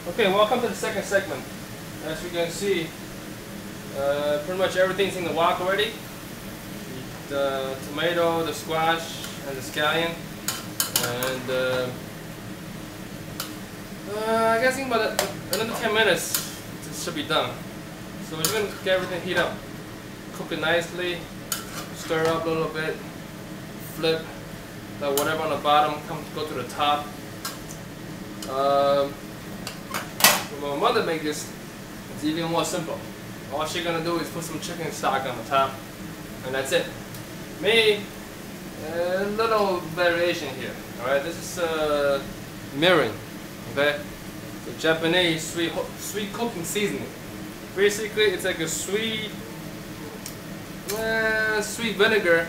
Okay, welcome to the second segment. As you can see, pretty much everything's in the wok already. The tomato, the squash, and the scallion. And I guess in about another 10 minutes, this should be done. So we're just going to get everything heat up. Cook it nicely, stir up a little bit, flip, let whatever on the bottom go to the top. When my mother makes this, it's even more simple. All she's gonna do is put some chicken stock on the top, and that's it. Me, a little variation here. All right, this is mirin. Okay, the Japanese sweet cooking seasoning. Basically, it's like a sweet vinegar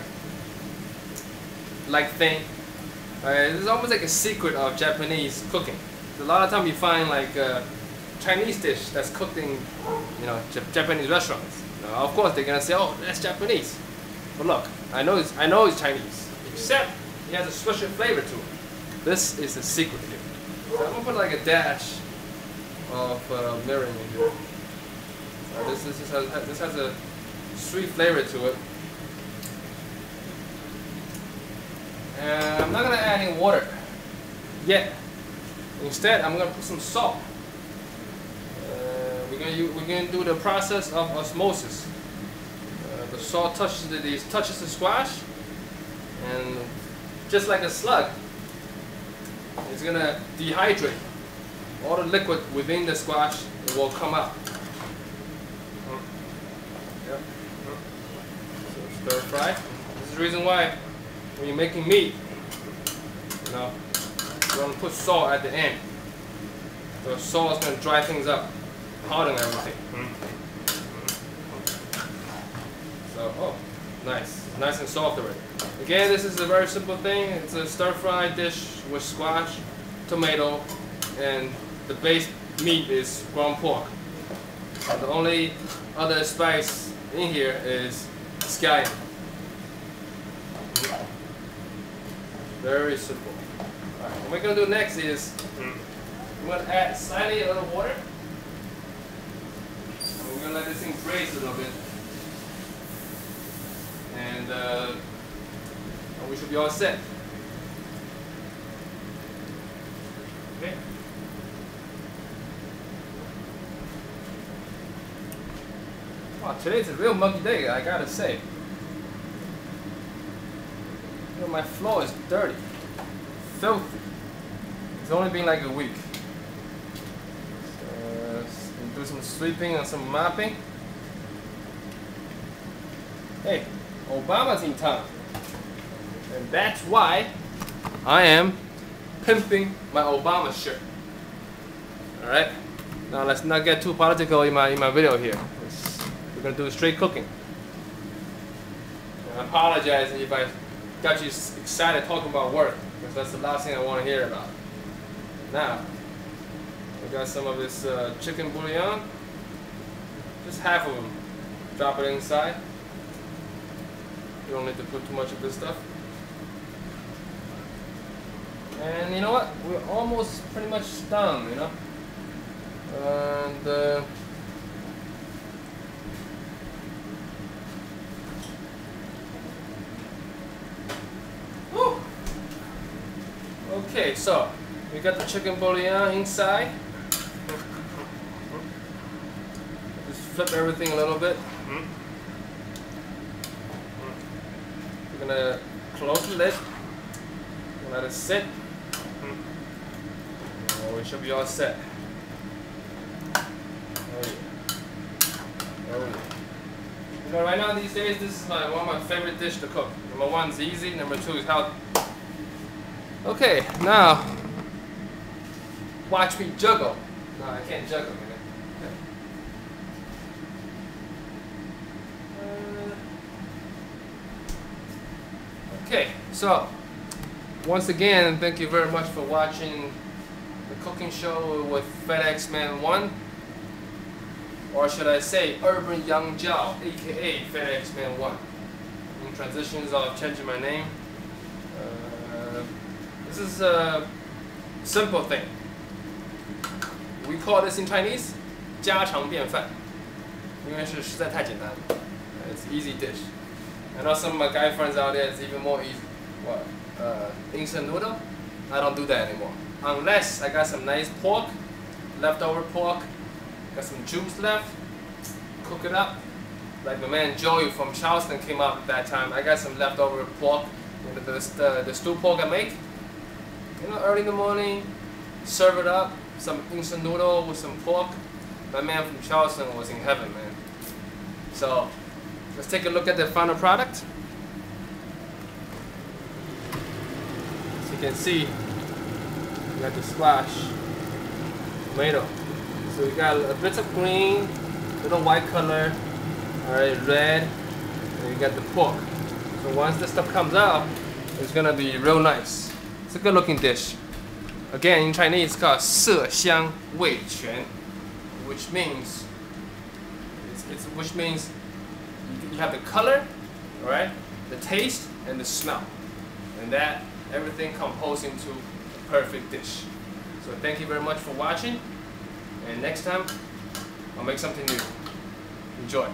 like thing. It's almost like a secret of Japanese cooking. A lot of time you find like Chinese dish that's cooked in, Japanese restaurants. Of course they're gonna say, "Oh, that's Japanese," but look, I know it's Chinese, except it has a special flavor to it. This is the secret here. So I'm gonna put like a dash of mirin in here. This has a sweet flavor to it, and I'm not gonna add any water yet. Instead, I'm gonna put some salt. We're gonna do the process of osmosis. The salt touches the squash, and just like a slug, it's gonna dehydrate all the liquid within the squash. It will come out. Yep. So stir fry. This is the reason why when you're making meat, you want to put salt at the end. The salt is going to dry things up, harden everything. So, oh, nice and soft already. Again, this is a very simple thing. It's a stir-fry dish with squash, tomato, and the base meat is ground pork. The only other spice in here is scallion. Very simple. Alright, what we're going to do next is we're going to add slightly a little water. And we're going to let this thing braise a little bit. And we should be all set. Okay. Wow, today's a real muggy day, I gotta say. My floor is dirty, filthy. It's only been like a week. So, do some sweeping and some mopping. Hey, Obama's in town, and that's why I am pimping my Obama shirt. All right. Now let's not get too political in my video here. We're gonna do straight cooking. And I apologize if I got you excited talking about work, because that's the last thing I want to hear about. Now, we got some of this chicken bouillon, just half of them. Drop it inside. You don't need to put too much of this stuff. And you know what? We're almost pretty much done, And okay, so we got the chicken bouillon inside. Just flip everything a little bit. We're gonna close the lid. Let it sit. Oh, we should be all set. Oh yeah. Right now these days, this is one of my favorite dishes to cook. Number one is easy. Number two is healthy. Okay, now watch me juggle. No, I can't juggle, man. Okay, so once again, thank you very much for watching the cooking show with FedEx Man 1, or should I say Urban Young Jiao, aka FedEx Man 1. In transitions of changing my name. This is a simple thing. We call this in Chinese 家常便饭，因为是实在太简单了。It's easy dish. I know some of my guy friends out there, it's even more easy. What? Instant noodle? I don't do that anymore. Unless I got some nice pork, leftover pork, got some juice left, cook it up. Like my man Joey from Charleston came up at that time. I got some leftover pork, the stew pork I make. You know, early in the morning, serve it up, some instant noodle with some pork. My man from Charleston was in heaven, man. So, let's take a look at the final product. As you can see, we got the squash tomato. So we got a bit of green, little white color, alright, red, and you got the pork. So once this stuff comes out, it's gonna be real nice. It's a good looking dish. Again, in Chinese, it's called 色香味全, which means you have the color, alright, the taste, and the smell, and that everything composed into a perfect dish. So thank you very much for watching, and next time I'll make something new. Enjoy.